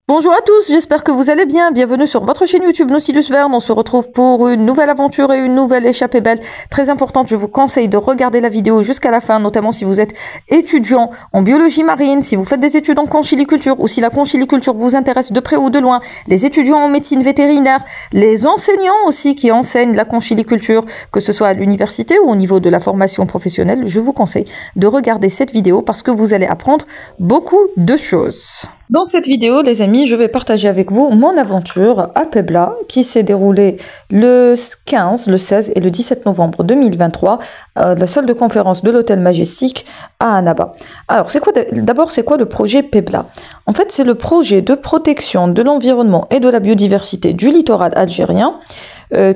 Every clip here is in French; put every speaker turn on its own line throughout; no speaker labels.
Bonjour à tous, j'espère que vous allez bien. Bienvenue sur votre chaîne YouTube Nautilus Verne. On se retrouve pour une nouvelle aventure et une nouvelle échappée belle. Très importante, je vous conseille de regarder la vidéo jusqu'à la fin, notamment si vous êtes étudiant en biologie marine, si vous faites des études en conchiliculture ou si la conchiliculture vous intéresse de près ou de loin, les étudiants en médecine vétérinaire, les enseignants aussi qui enseignent la conchiliculture, que ce soit à l'université ou au niveau de la formation professionnelle. Je vous conseille de regarder cette vidéo parce que vous allez apprendre beaucoup de choses. Dans cette vidéo, les amis, je vais partager avec vous mon aventure à Pebla qui s'est déroulée le 15, le 16 et le 17 novembre 2023 à la salle de conférence de l'Hôtel Majestic à Annaba. Alors, c'est quoi le projet Pebla? En fait, c'est le projet de protection de l'environnement et de la biodiversité du littoral algérien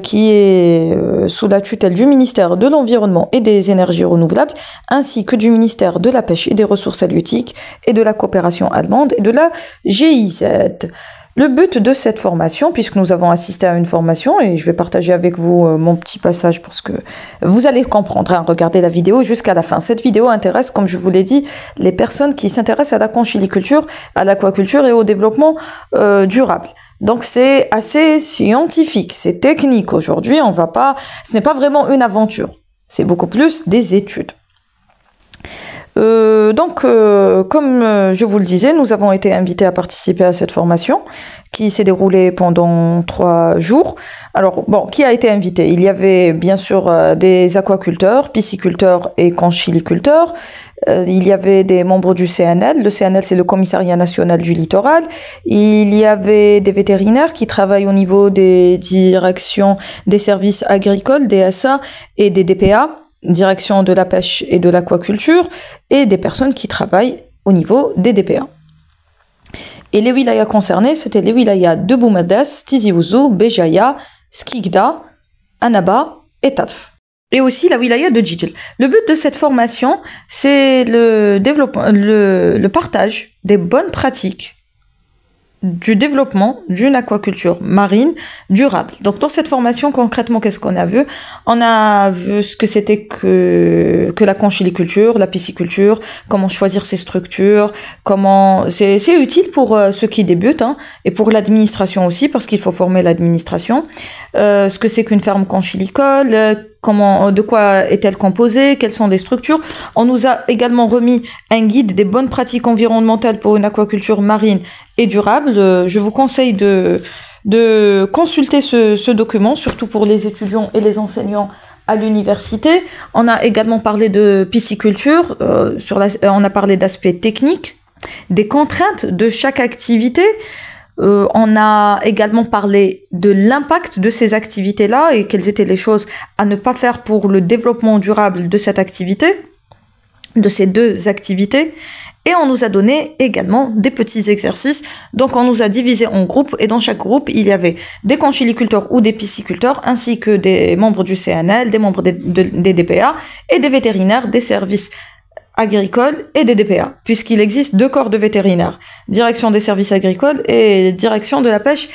qui est sous la tutelle du ministère de l'Environnement et des Énergies Renouvelables, ainsi que du ministère de la Pêche et des Ressources halieutiques et de la coopération allemande et de la GIZ. Le but de cette formation, puisque nous avons assisté à une formation, et je vais partager avec vous mon petit passage parce que vous allez comprendre, hein, regardez la vidéo jusqu'à la fin. Cette vidéo intéresse, comme je vous l'ai dit, les personnes qui s'intéressent à la conchiliculture, à l'aquaculture et au développement durable. Donc c'est assez scientifique, c'est technique aujourd'hui, ce n'est pas vraiment une aventure, c'est beaucoup plus des études. Comme je vous le disais, nous avons été invités à participer à cette formation qui s'est déroulée pendant 3 jours. Alors, bon, qui a été invité? Il y avait bien sûr des aquaculteurs, pisciculteurs et conchiliculteurs. Il y avait des membres du CNL. Le CNL, c'est le Commissariat National du Littoral. Il y avait des vétérinaires qui travaillent au niveau des directions des services agricoles, DSA et des DPA. Direction de la pêche et de l'aquaculture, et des personnes qui travaillent au niveau des DPA. Et les wilayas concernés, c'était les wilayas de Boumerdès, Tizi Ouzou, Béjaïa, Skikda, Annaba et Tadf. Et aussi la wilaya de Djidjel. Le but de cette formation, c'est le partage des bonnes pratiques du développement d'une aquaculture marine durable. Donc dans cette formation, concrètement, qu'est-ce qu'on a vu? On a vu ce que c'était que la conchiliculture, la pisciculture, comment choisir ses structures, comment c'est utile pour ceux qui débutent, hein, et pour l'administration aussi, parce qu'il faut former l'administration. Ce que c'est qu'une ferme conchilicole, de quoi est-elle composée, quelles sont les structures. On nous a également remis un guide des bonnes pratiques environnementales pour une aquaculture marine et durable. Je vous conseille de consulter ce document, surtout pour les étudiants et les enseignants à l'université. On a également parlé de pisciculture, on a parlé d'aspects techniques, des contraintes de chaque activité. On a également parlé de l'impact de ces activités-là et quelles étaient les choses à ne pas faire pour le développement durable de cette activité, de ces 2 activités. Et on nous a donné également des petits exercices. Donc on nous a divisé en groupes et dans chaque groupe, il y avait des conchiliculteurs ou des pisciculteurs ainsi que des membres du CNL, des membres des DPA et des vétérinaires des services agricoles et des DPA, puisqu'il existe 2 corps de vétérinaires, direction des services agricoles et direction de la pêche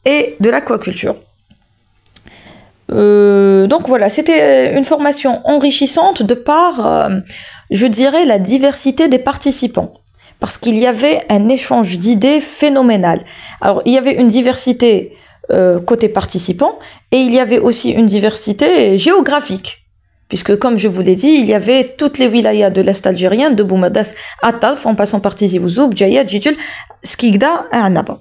et de l'aquaculture. Donc voilà, c'était une formation enrichissante de par, je dirais, la diversité des participants, parce qu'il y avait un échange d'idées phénoménal. Alors, il y avait une diversité côté participants, et il y avait aussi une diversité géographique. Puisque, comme je vous l'ai dit, il y avait toutes les wilayas de l'Est algérien, de Boumerdès à Tadf, en passant par Tizi Ouzou, Béjaïa, Djidjel, Skikda et Annaba.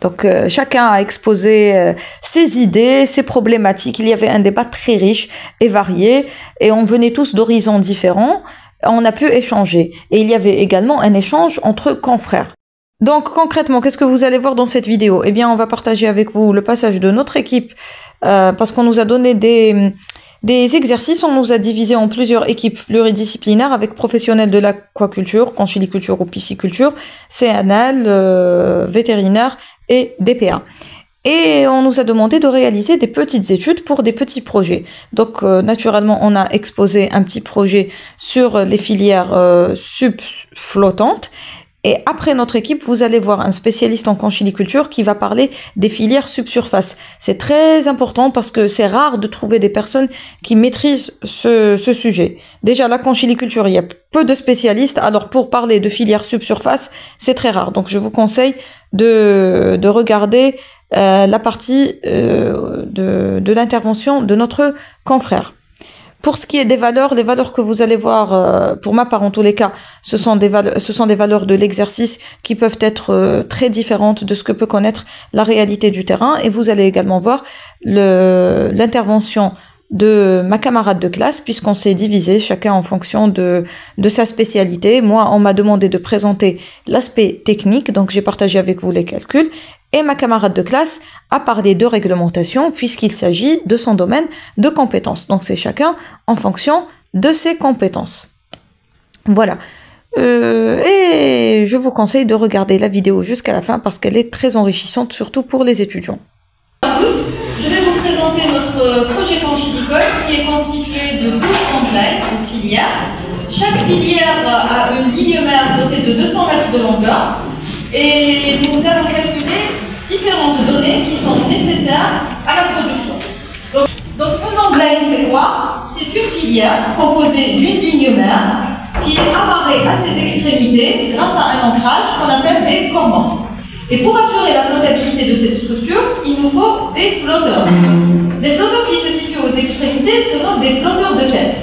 Donc, chacun a exposé ses idées, ses problématiques. Il y avait un débat très riche et varié, et on venait tous d'horizons différents. On a pu échanger. Et il y avait également un échange entre confrères. Donc, concrètement, qu'est-ce que vous allez voir dans cette vidéo? Eh bien, on va partager avec vous le passage de notre équipe, parce qu'on nous a donné des exercices. On nous a divisé en plusieurs équipes pluridisciplinaires avec professionnels de l'aquaculture, conchiliculture ou pisciculture, CNL, vétérinaire et DPA. Et on nous a demandé de réaliser des petites études pour des petits projets. Donc naturellement, on a exposé un petit projet sur les filières subflottantes Et après notre équipe, vous allez voir un spécialiste en conchiliculture qui va parler des filières subsurface. C'est très important parce que c'est rare de trouver des personnes qui maîtrisent ce sujet. Déjà, la conchiliculture, il y a peu de spécialistes. Alors, pour parler de filières subsurface, c'est très rare. Donc, je vous conseille de regarder la partie de l'intervention de notre confrère. Pour ce qui est des valeurs, les valeurs que vous allez voir, pour ma part en tous les cas, ce sont des valeurs de l'exercice qui peuvent être très différentes de ce que peut connaître la réalité du terrain. Et vous allez également voir l'intervention de ma camarade de classe, puisqu'on s'est divisé chacun en fonction de sa spécialité. Moi, on m'a demandé de présenter l'aspect technique, donc j'ai partagé avec vous les calculs. Et ma camarade de classe a parlé de réglementation puisqu'il s'agit de son domaine de compétences. Donc c'est chacun en fonction de ses compétences. Voilà. Et je vous conseille de regarder la vidéo jusqu'à la fin parce qu'elle est très enrichissante, surtout pour les étudiants.
Je vais vous présenter notre projet conchilicole qui est constitué de 12 templates ou filières. Chaque filière a une ligne mère dotée de 200 mètres de longueur. Et nous allons calculer différentes données qui sont nécessaires à la production. Donc une ongline, c'est quoi? C'est une filière composée d'une ligne mère qui est amarrée à ses extrémités grâce à un ancrage qu'on appelle des cormants. Et pour assurer la flottabilité de cette structure, il nous faut des flotteurs. Des flotteurs qui se situent aux extrémités se nomment des flotteurs de tête.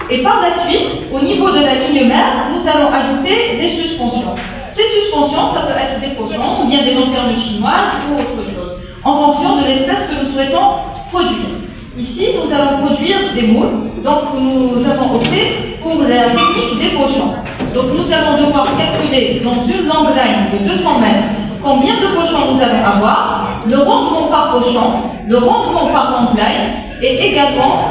Et par la suite, au niveau de la ligne mère, nous allons ajouter des suspensions. Ces suspensions, ça peut être des pochons ou bien des lanternes chinoises ou autre chose, en fonction de l'espèce que nous souhaitons produire. Ici, nous allons produire des moules, donc nous avons opté pour la technique des pochons. Donc nous allons devoir calculer dans une longue line de 200 mètres combien de pochons nous allons avoir, le rendement par pochon, le rendement par longue line et également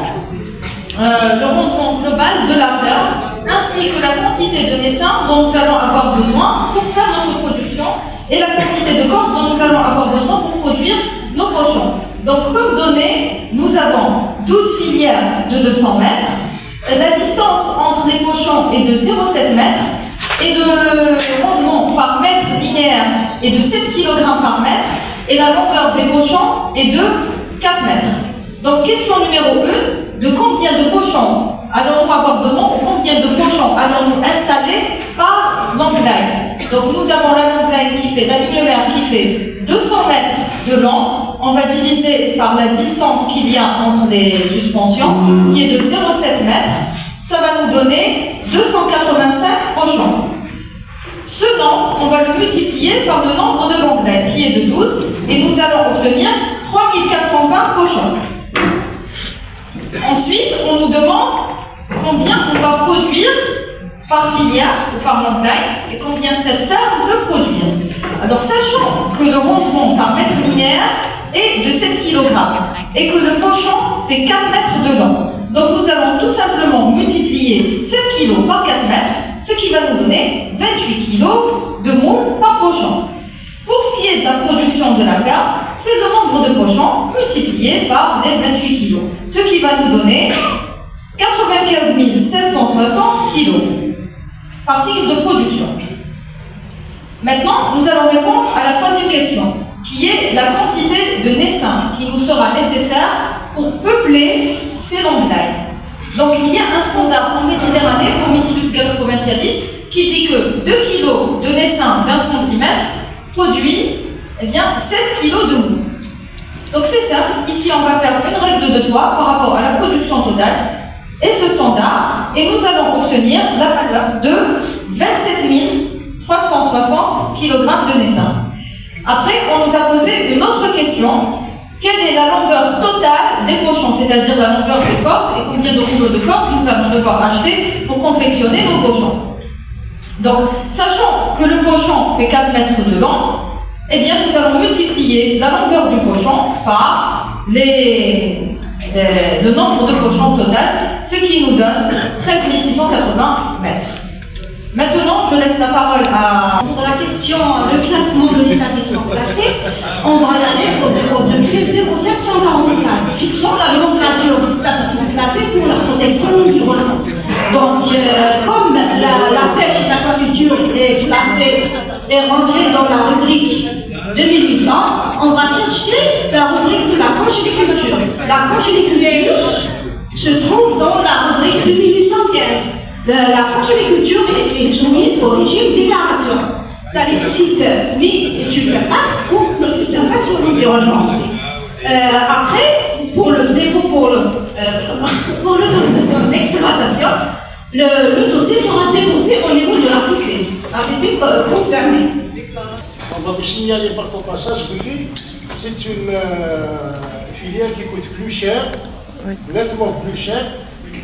le rendement global de la ferme, ainsi que la quantité de naissins dont nous allons avoir besoin pour faire notre production et la quantité de corps dont nous allons avoir besoin pour produire nos pochons. Donc comme données, nous avons 12 filières de 200 mètres, la distance entre les pochons est de 0,7 mètres et le rendement par mètre linéaire est de 7 kg par mètre et la longueur des pochons est de 4 mètres. Donc question numéro 1, de combien de pochons allons-nous avoir besoin ou combien de pochons allons-nous installer par longue line? Donc nous avons la longue line qui fait, la ligne mère qui fait 200 mètres de long. On va diviser par la distance qu'il y a entre les suspensions, qui est de 0,7 mètres. Ça va nous donner 285 pochons. Ce nombre, on va le multiplier par le nombre de longues lines, qui est de 12, et nous allons obtenir 3420 pochons. Ensuite, on nous demande combien on va produire par filière ou par longue line et combien cette ferme peut produire. Alors, sachant que le rendement par mètre linéaire est de 7 kg et que le pochon fait 4 mètres de long, donc nous allons tout simplement multiplier 7 kg par 4 mètres, ce qui va nous donner 28 kg de moules par pochon. Pour ce qui est de la production de la ferme, c'est le nombre de pochons multiplié par les 28 kg, ce qui va nous donner 95 760 kg par cycle de production. Maintenant, nous allons répondre à la troisième question, qui est la quantité de naissins qui nous sera nécessaire pour peupler ces longues lines. Donc, il y a un standard en Méditerranée pour Mytilus gallo-provincialis qui dit que 2 kg de naissins d'un centimètre produit 7 kg de mou. Donc c'est simple, ici on va faire une règle de 3 par rapport à la production totale et ce standard, et nous allons obtenir la valeur de 27 360 kg de naissins. Après, on nous a posé une autre question. Quelle est la longueur totale des pochons, c'est-à-dire la longueur des cordes et combien de rouleaux de cordes nous allons devoir acheter pour confectionner nos pochons. Donc, sachant que le pochon fait 4 mètres de long, eh bien, nous allons multiplier la longueur du pochon par le nombre de pochons total, ce qui nous donne 13 680 mètres. Maintenant, je laisse la parole à...
Pour la question, le classement de l'établissement classé, on va y aller au degré 0744, fixant la nomenclature de l'établissement classé pour la protection de l'environnement. Donc, comme la pêche et l'aquaculture est classée 2800, on va chercher la rubrique de la conjuliculture. La conjuliculture se trouve dans la rubrique de 1815. La conjuliculture est soumise au régime déclaration. Ça nécessite ni étude d'impact ou notice d'impact sur l'environnement. Après, pour le dépôt, pour l'autorisation d'exploitation, le dossier sera déposé au niveau de la piscine concernée.
On va vous signaler par ton passage, c'est une filière qui coûte plus cher, nettement plus cher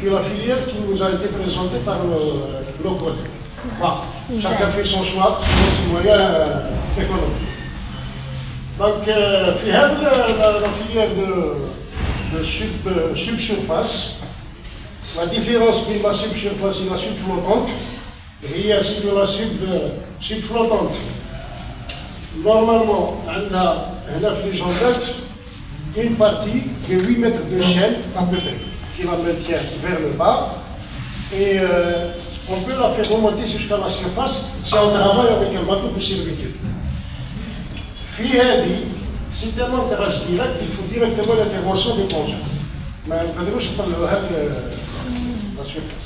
que la filière qui nous a été présentée par nos collègues. Bon, chacun fait son choix selon ses moyens économiques. Donc, la filière de subsurface, la différence entre la subsurface et la subflottante, il y a la subflottante. Normalement, on a une partie de 8 mètres de chaîne à peu près, qui la maintient vers le bas. Et on peut la faire remonter jusqu'à la surface si on travaille avec un bateau de servitude. C'est tellement tirage direct, il faut directement l'intervention des plongeurs. Mais je parle de la surface.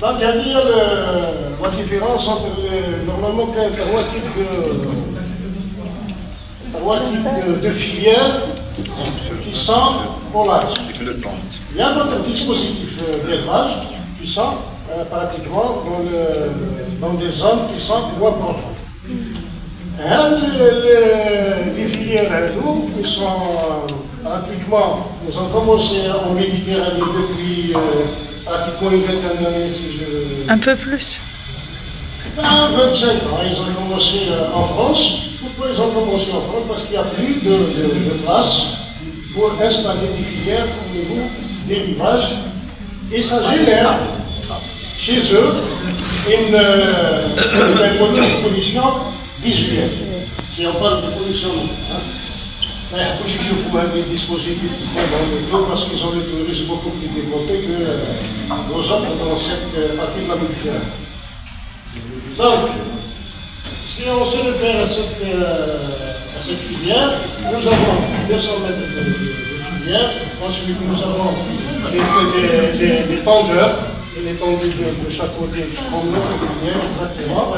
Donc, il y a la différence entre normalement trois types de filières qui sont au large. Il y a d'autres dispositifs d'élevage qui sont pratiquement dans des zones qui sont moins profondes. Les filières qui sont pratiquement, nous avons commencé en Méditerranée depuis pratiquement une vingtaine d'années.
Un peu plus.
25 ans, ils ont commencé en France. Pourquoi ils ont commencé en France? Parce qu'il n'y a plus de place pour installer des filières au niveau des rivages. Et ça génère chez eux une pollution visuelle. Si on parle de pollution, je pourrais des dispositifs qui font dans le dos parce qu'ils ont le tourisme beaucoup plus développé que nos autres dans cette partie de la Méditerranée. Donc, si on se réfère à cette filière, nous avons 200 mètres de filière, ensuite nous avons des tendeurs, et les tendus de chaque côté, en notre filière, exactement.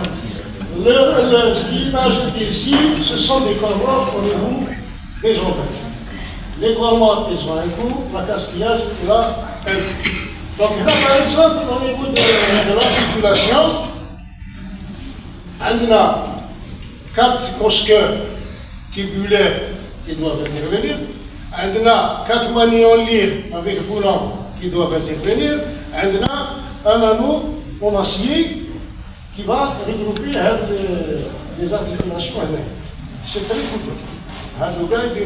Ce qui est ajouté ici, ce sont des corps au niveau des jambes. Les corps morts, ils ont un coup, la castillage, là, un coup. Donc là, par exemple, au niveau de l'articulation, on a 4 cosqueurs tubulaires qui doivent intervenir, on a 4 manies en lyre avec volant qui doivent intervenir, on a un anneau en acier qui va regrouper les articulations. C'est très coûteux. Le gars dit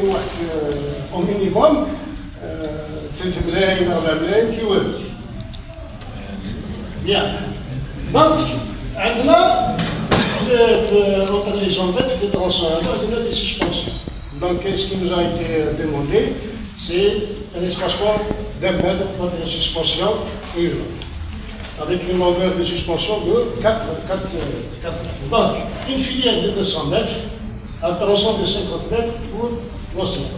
au minimum, qui veut. Bien. Donc, on a les jambettes de transformation, on a des suspensions. Donc, ce qui nous a été demandé, c'est un espacement d'1 mètre entre les suspensions et une. Avec une longueur de suspension de 4 mètres. Donc, une filière de 200 mètres, un tronçon de 50 mètres pour l'océan.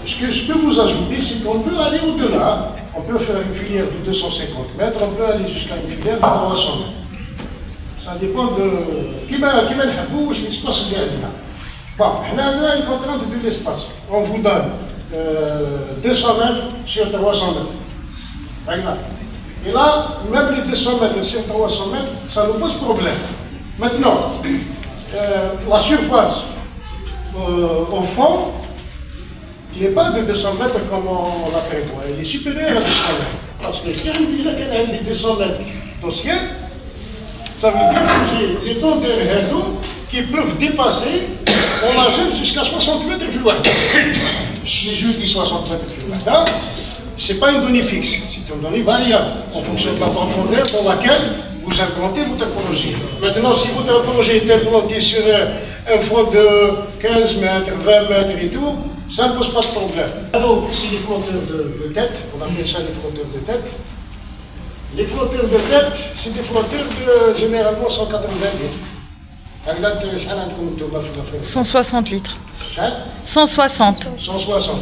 Ce que je peux vous ajouter, c'est qu'on peut aller au-delà. On peut faire une filière de 250 mètres, on peut aller jusqu'à une filière de 300 mètres. Ça dépend de qui va le je l'espace bien là. Bon, on a une contrainte de l'espace. On vous donne 200 mètres sur 300 mètres. Et là, même les 200 mètres sur 300 mètres, ça nous pose problème. Maintenant, la surface au fond, il n'est pas de 200 mètres comme on l'a prévoit. Il est supérieur à 200 mètres. Parce que si on dit qu'il y a des 200 mètres d'acier, ça veut dire que j'ai les tons de réseau qui peuvent dépasser en largeur jusqu'à 60 mètres plus loin. Je dis 60 mètres plus loin. Ce n'est pas une donnée fixe, c'est une donnée variable en fonction de la profondeur dans laquelle vous implantez votre projet. Maintenant, si votre projet est implanté sur un fond de 15 mètres, 20 mètres et tout, ça ne pose pas de problème. Alors, c'est les flotteurs de tête, on appelle ça les flotteurs de tête. Les flotteurs de tête, c'est des flotteurs de généralement 180 litres.
160 litres. 160.
160.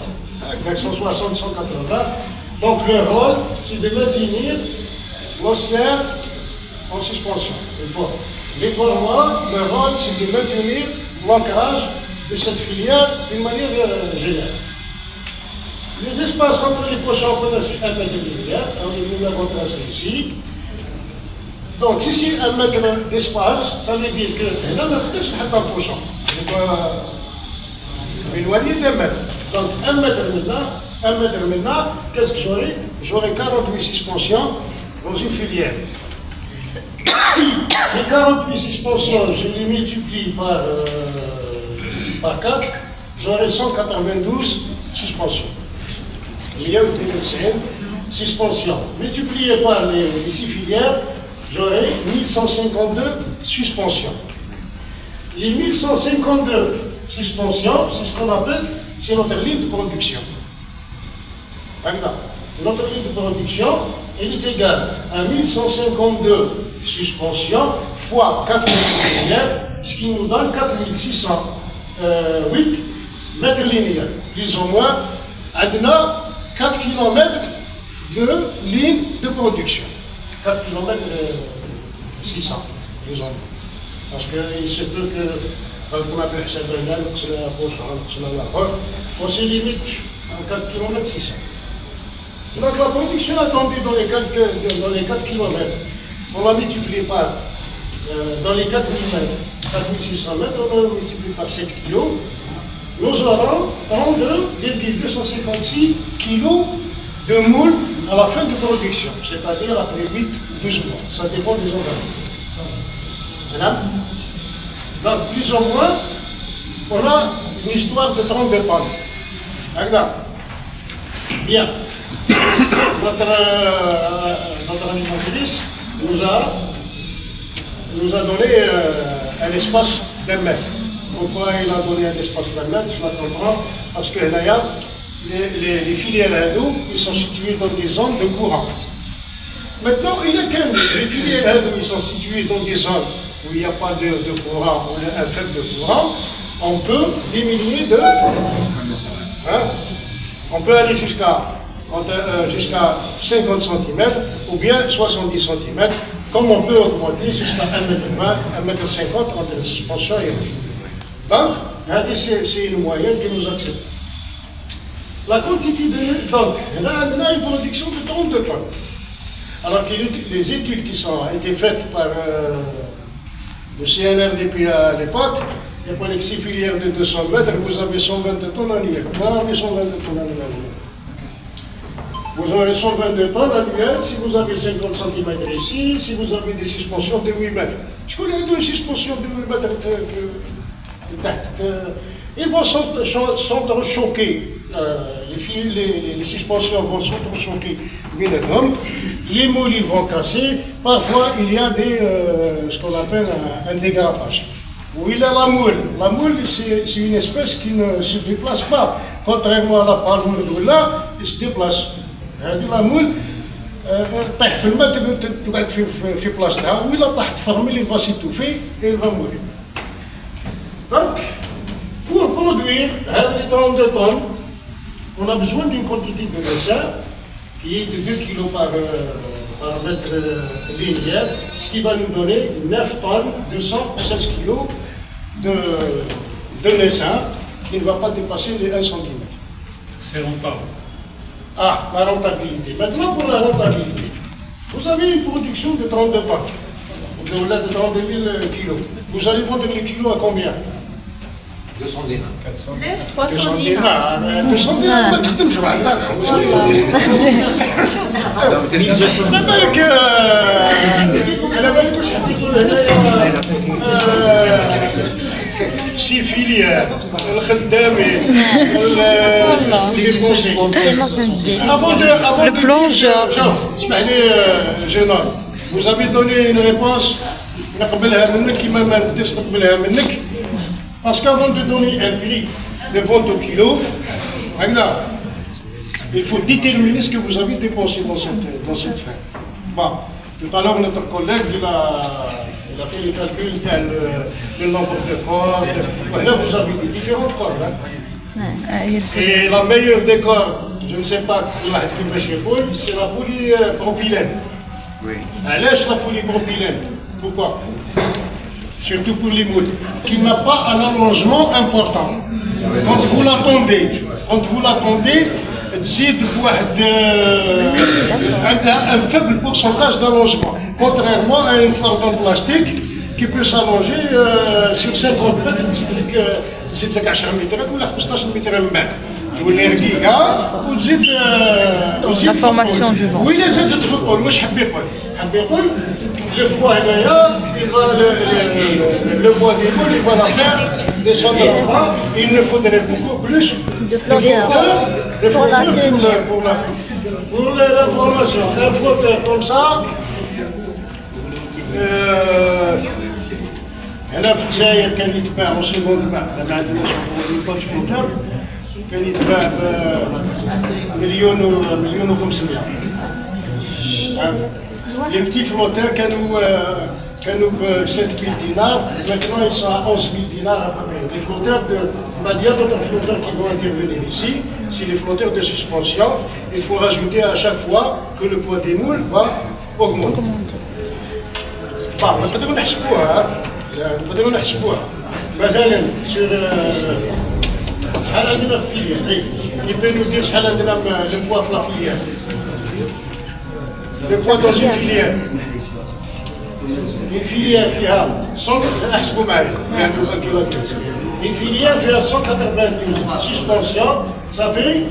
Avec 160, 180. Donc le rôle, c'est de maintenir l'ossaire en suspension. Les parois, le rôle, c'est de maintenir l'ancrage de cette filière d'une manière générale. Les espaces entre les pochons c'est 1 mètre de lumière, nous l'avons tracé ici. Donc si c'est 1 mètre d'espace, ça veut dire que là, on a peut-être un pochon. Je dois m'éloigner d'1 mètre. Donc 1 mètre maintenant, qu'est-ce que j'aurai? J'aurai 48 suspensions dans une filière. Si les 48 suspensions, je les multiplie par 4, j'aurai 192 suspensions. Il y a une suspension. Multiplié par les 6 filières, j'aurai 1152 suspensions. Les 1152 suspensions, c'est ce qu'on appelle, c'est notre ligne de production. Notre ligne de production, elle est égale à 1152 suspensions fois 4 filières, ce qui nous donne 4608 mètres linéaires, plus ou moins, adna 4 km de ligne de production. 4 km 600, plus ou moins. Parce qu'il se peut que, on appelle ça on se limite à 4 km 600. Donc la production attendue dans les 4 km, on la multiplie par, dans les 4 km, 4600 mètres, on la multiplie par 7 kg. Nous aurons 32,256 kg de moules à la fin de production, c'est-à-dire après 8-12 mois. Ça dépend des organismes. Madame? Donc, plus ou moins, on a une histoire de 32 tonnes. Regarde. Bien. Notre animatrice nous a donné un espace d'1 mètre. Pourquoi il a donné un espace d'1 mètre? Je la comprends. Parce que là, les filières hindoues, ils sont situés dans des zones de courant. Maintenant, il est que les filières hindoues, ils sont situés dans des zones où il n'y a pas de courant, où il y a un faible de courant, on peut diminuer de... on peut aller jusqu'à 50 cm ou bien 70 cm, comme on peut augmenter jusqu'à 1,20 m, 1,50 m entre la suspension et le. Donc, c'est une moyenne que nous acceptons. La quantité de... Donc, on a une production de 32 tonnes. Alors que les études qui ont été faites par le CNRDP à l'époque, il y a pas les 6 filières de 200 mètres, vous avez 122 tonnes annuelles. Voilà les 122 tonnes annuelles. Vous aurez 122 tonnes annuelles si vous avez 50 cm ici, si vous avez des suspensions de 8 mètres. Je connais 2 suspensions de 8 mètres de tête. Ils vont s'entrechoquer. Les suspensions vont s'entrechoquer. Les moules ils vont casser. Parfois, il y a ce qu'on appelle un dégravage. Où il y a la moule. La moule, c'est une espèce qui ne se déplace pas. Contrairement à la palme là, il se déplace. La moule, طيح في الماء تقعد في بلاصتها وإلا طاح تفرمل il va s'étouffer et il va mourir. Donc, pour produire les 32 tonnes, on a besoin d'une quantité de raisin qui est de 2 kg par mètre linéaire, ce qui va nous donner 9 tonnes, 216 kg de raisin qui ne va pas dépasser les 1 cm.
C'est rentable.
Ah, la rentabilité. Maintenant, pour la rentabilité, vous avez une production de 32 tonnes, au-delà de 32 000 kg. Vous allez vendre les kilos à combien?
200 dinars.
300 dinars.
200 dinars, ما تخدمش بعد. على بالك واش حبيتوا هنايا 6 filières, الخدامين,
Le plongeur.
jeune homme, vous avez donné une réponse, نقبلها منك كيما ما نقدرش نقبلها منك. Parce qu'avant de donner un prix de vente au kilo, il faut déterminer ce que vous avez dépensé dans cette fin. Bon, Tout à l'heure, notre collègue, il a fait les calculs du nombre de cordes. Là, vous avez différents cordes. Hein. Et la meilleure des cordes, je ne sais pas c'est la polypropylène. Oui. Elle laisse la polypropylène. Pourquoi? Surtout pour les moules. Qui n'a pas un allongement important. Quand vous l'attendez, تزيد بواحد عندها un faible pourcentage d'allongement, contrairement à une corde en plastique qui peut s'allonger sur 50 mètres, تزيد لك 10 مترات ولا 15 متر من بعد تولي رقيقه وتزيد
La formation du vent.
وي لازم تفطر واش حب يقول؟ حب يقول le poids هنايا le poids des moules il va la faire descendre à bas. Il ne faudrait beaucoup plus de flotteurs pour la formation. Un flotteur comme ça, هنا في الجزائر كان يتباع وسيمون تباع ما عندناش فلوتور كان يتباع مليون و500. Les petits flotteurs كانوا ب 7000 dinars, maintenant ils sont à 11000 dinars à peu près. Les flotteurs il y a d'autres flotteurs qui vont intervenir ici, c'est les flotteurs de suspension. Il faut rajouter à chaque fois que le poids des moules va augmenter. Bon, نقدروا نحسبوها نقدروا نحسبوها. مثلا sur شحال عندنا في الفيليير؟ Qui peut nous dire شحال عندنا le poids في la filière? Le poids dans une filière. Une filière qui a 100 une filière qui a 192 suspensions, ça fait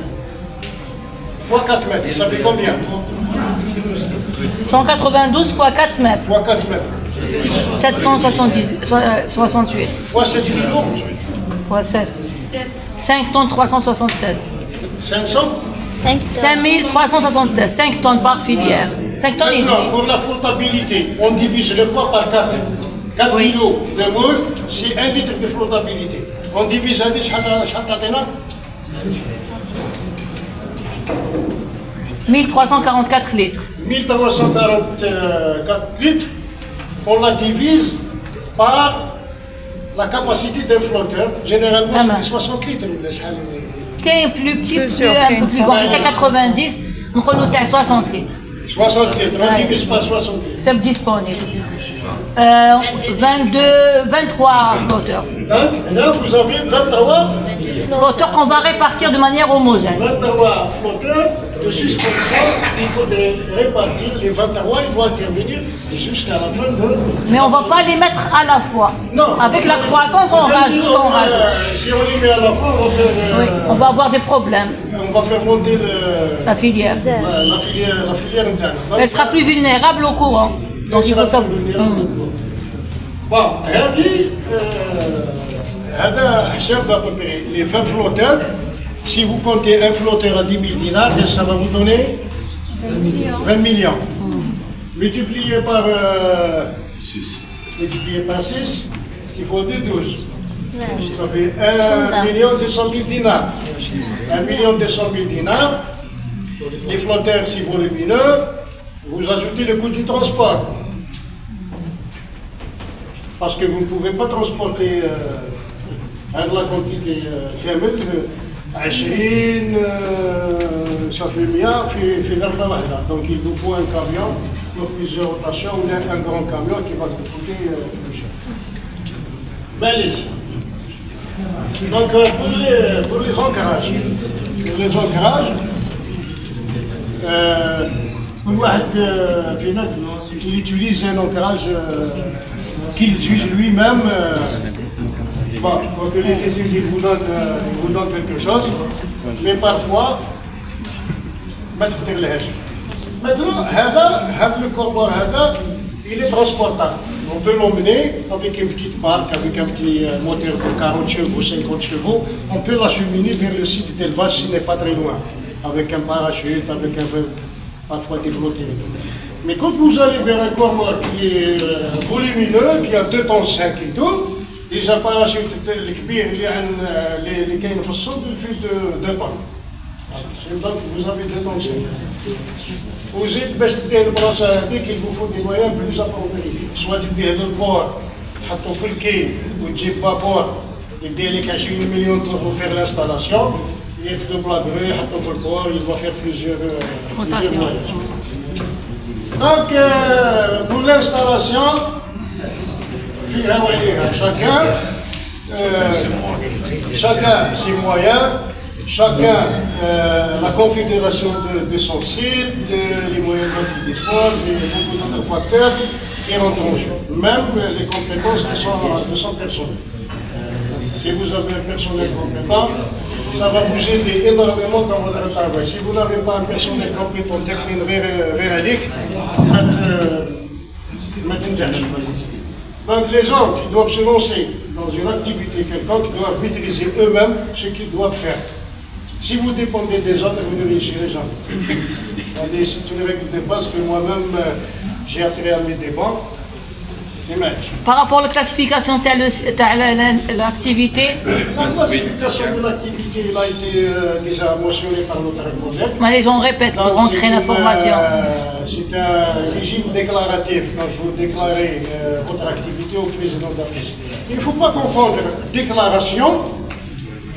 fois 4 mètres. Ça fait combien?
192 fois 4 mètres.
Fois 4 mètres.
768.
Fois 7 kilos.
Fois 7. 5 tonnes 376.
500.
5376. 5 tonnes par filière. 5 tonnes et
Maintenant,
demi.
pour la flottabilité, on divise le poids par 4. 4
Oui.
kilos de moule, c'est 1 litre de flottabilité. On divise un litre, شحال تعطينا؟
1344 litres.
1344 litres, on la divise par la capacité d'un flotteur. Généralement, c'est 60 litres.
Qui est plus petit, un peu plus grand. Qui est 90, nous avons 60 litres.
60 litres, on divise par 60 litres.
C'est disponible. 23 flotteurs.
Donc, là, vous avez 23
Flotteurs qu'on va répartir de manière homogène.
23 flotteurs de suspension. Il faut répartir les 23, ils vont intervenir jusqu'à la fin de...
Mais on ne va pas les mettre à la fois.
Non.
Avec la croissance, on rajoute, on rajoute.
Si on les met à la fois, on va faire...
Oui, on va avoir des problèmes.
On va faire monter
La filière.
la filière interne. Donc,
Elle sera plus vulnérable au courant. Donc il faut savoir.
Bon, هذا حساب à peu près les 20 flotteurs. Si vous comptez un flotteur à 10 000 dinars, ça va vous donner 20 millions. Multiplié par 6, il faut 12. Ça fait 1 200 000 dinars. 1 200 000 dinars. Les flotteurs, si volumineux, vous ajoutez le coût du transport. Parce que vous ne pouvez pas transporter la quantité كامل 20 ça fait bien في ضربة واحدة. Donc il vous faut un camion pour plusieurs rotations ou un grand camion qui va vous coûter plus cher. معليش. Donc pour les ancrages, كل واحد فينا il utilise un ancrage qu'il juge lui-même. Bon, donc les études ils vous donnent quelque chose, mais parfois, maintenant, le corps il est transportable. On peut l'emmener avec une petite barque, avec un petit moteur de 40 chevaux, 50 chevaux. On peut l'acheminer vers le site d'élevage s'il n'est pas très loin, avec un parachute, avec parfois des flotteurs. Mais quand vous allez vers un corps qui est volumineux, qui a 2 tonnes 5 et tout, déjà parachute الكبير اللي كاين في الصوب il fait 2 tonnes. Donc vous avez deux notions. Vous êtes le place qu'il vous faut des moyens plus appropriés. Soit tu dis le bord, tu as fait ou tu pas bord, il dit les 20 millions pour vous faire l'installation. Il y a deux plats de riz, tu as fait le bord, il va faire plusieurs moyens. Donc pour l'installation, chacun ses moyens. Chacun la configuration de son site, les moyens dont il dispose, et beaucoup d'autres facteurs qui rentrent en jeu. Même les compétences de son personnel. Si vous avez un personnel compétent, ça va vous aider énormément dans votre travail. Si vous n'avez pas un personnel compétent, technique réalique, donc les gens qui doivent se lancer dans une activité quelconque doivent maîtriser eux-mêmes ce qu'ils doivent faire. Si vous dépendez des autres, vous ne réussirez jamais. C'est une règle de base que moi-même j'ai appris à mes débats.
Par rapport à la classification de l'activité,
la classification de l'activité a été déjà mentionnée par notre collègue.
Mais les gens répètent pour rentrer l'information.
C'est un régime déclaratif. Quand vous déclarez votre activité au président de l'APC. Il ne faut pas confondre déclaration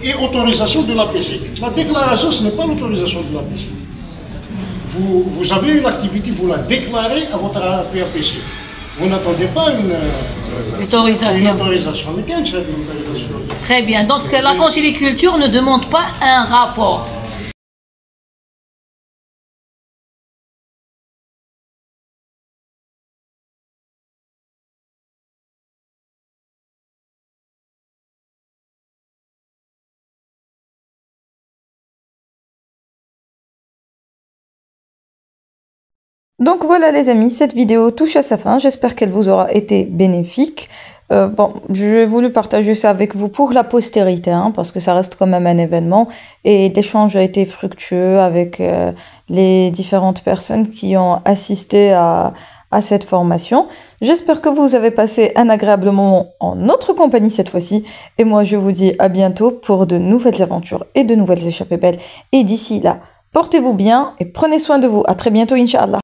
et autorisation de l'APC. La déclaration, ce n'est pas l'autorisation de l'APC. Vous avez une activité, vous la déclarez à votre APC. Vous n'attendez pas une autorisation. Mais qu'est-ce que c'est une autorisation?
Très bien. Donc la conchyliculture ne demande pas un rapport.
Donc voilà les amis, cette vidéo touche à sa fin, j'espère qu'elle vous aura été bénéfique. Bon, j'ai voulu partager ça avec vous pour la postérité, hein, parce que ça reste quand même un événement, et l'échange a été fructueux avec les différentes personnes qui ont assisté à cette formation. J'espère que vous avez passé un agréable moment en notre compagnie cette fois-ci, et moi je vous dis à bientôt pour de nouvelles aventures et de nouvelles échappées belles, et d'ici là, portez-vous bien et prenez soin de vous. À très bientôt, Inch'Allah.